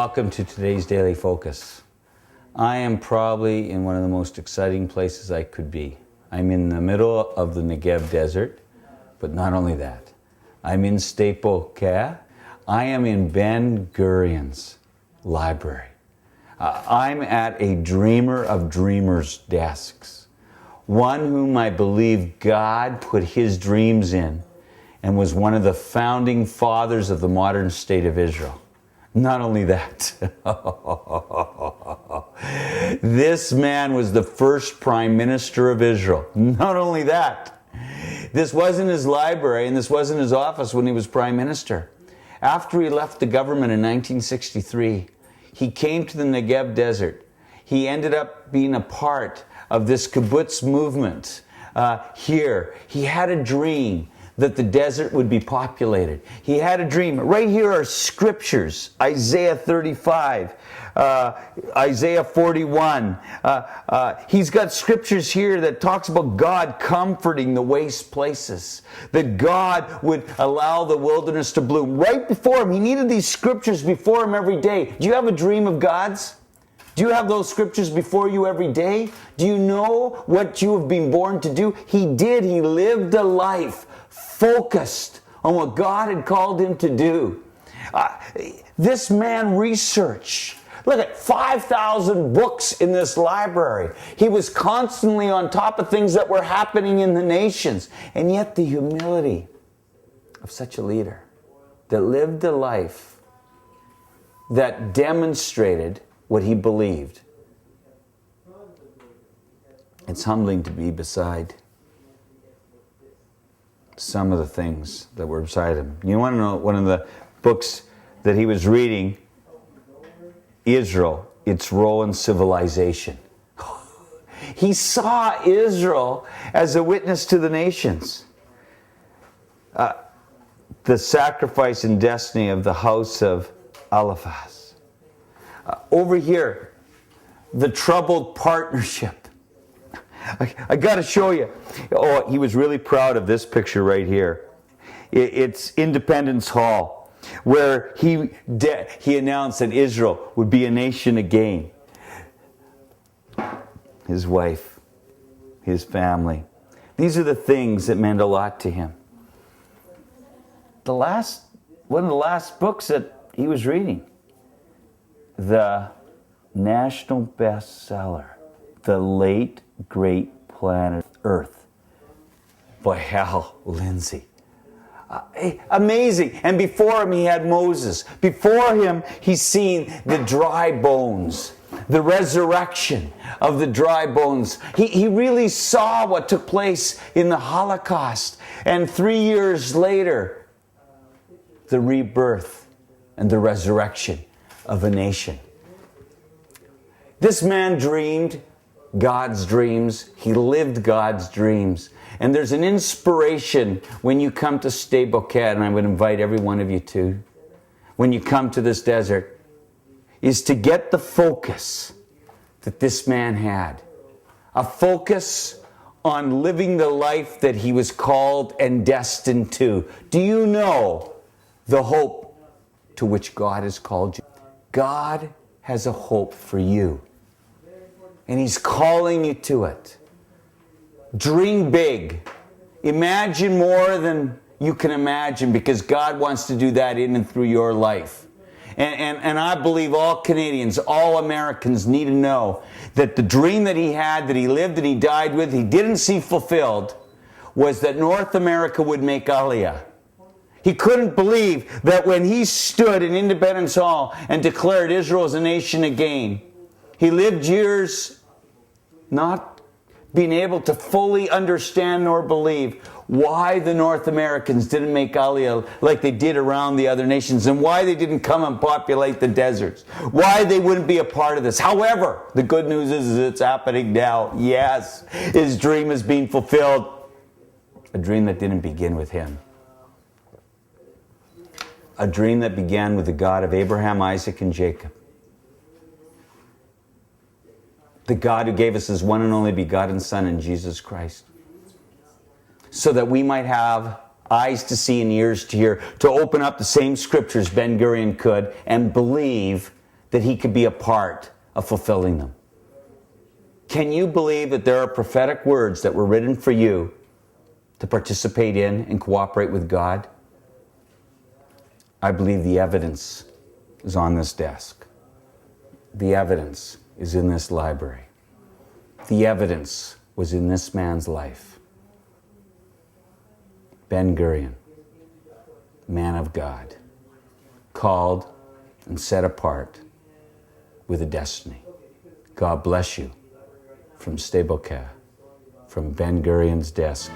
welcome to today's Daily Focus. I am probably in one of the most exciting places I could be. I'm in the middle of the Negev desert, but not only that. I'm in Sde Boker. I am in Ben Gurion's library. I'm at a dreamer of dreamers' desks, one whom I believe God put his dreams in and was one of the founding fathers of the modern state of Israel. Not only that, this man was the first prime minister of Israel. Not only that, this wasn't his library and this wasn't his office when he was prime minister. After he left the government in 1963, he came to the Negev desert. He ended up being a part of this kibbutz movement here. He had a dream that the desert would be populated. He had a dream. Right here are scriptures. Isaiah 35, Isaiah 41. He's got scriptures here that talks about God comforting the waste places, that God would allow the wilderness to bloom. Right before him, he needed these scriptures before him every day. Do you have a dream of God's? Do you have those scriptures before you every day? Do you know what you have been born to do? He did. He lived a life focused on what God had called him to do. This man researched. Look at 5,000 books in this library. He was constantly on top of things that were happening in the nations. And yet the humility of such a leader that lived a life that demonstrated what he believed. It's humbling to be beside some of the things that were beside him. You want to know one of the books that he was reading? Israel, its role in civilization. He saw Israel as a witness to the nations. The sacrifice and destiny of the house of Eliphaz. Over here, the troubled partnership. I got to show you. Oh, he was really proud of this picture right here. It's Independence Hall, where he announced that Israel would be a nation again. His wife, his family. These are the things that meant a lot to him. One of the last books that he was reading, the national bestseller, The Late Great Planet Earth by Hal Lindsey. Amazing. And before him he had Moses. Before him he's seen the dry bones, the resurrection of the dry bones. He really saw what took place in the Holocaust. And 3 years later, the rebirth and the resurrection of a nation. This man dreamed God's dreams. He lived God's dreams. And there's an inspiration when you come to Sde Boker, and I would invite every one of you to, when you come to this desert, is to get the focus that this man had. A focus on living the life that he was called and destined to. Do you know the hope to which God has called you? God has a hope for you. And he's calling you to it. Dream big. Imagine more than you can imagine, because God wants to do that in and through your life. And I believe all Canadians, all Americans need to know that the dream that he had, that he lived and he died with, he didn't see fulfilled, was that North America would make Aliyah. He couldn't believe that when he stood in Independence Hall and declared Israel as a nation again, he lived years not being able to fully understand nor believe why the North Americans didn't make Aliyah like they did around the other nations, and why they didn't come and populate the deserts, why they wouldn't be a part of this. However, the good news is it's happening now. Yes, his dream is being fulfilled. A dream that didn't begin with him. A dream that began with the God of Abraham, Isaac, and Jacob. The God who gave us his one and only begotten Son in Jesus Christ. So that we might have eyes to see and ears to hear, to open up the same scriptures Ben Gurion could and believe that he could be a part of fulfilling them. Can you believe that there are prophetic words that were written for you to participate in and cooperate with God? I believe the evidence is on this desk. The evidence is in this library. The evidence was in this man's life. Ben Gurion, man of God, called and set apart with a destiny. God bless you from Stable Care, from Ben Gurion's desk.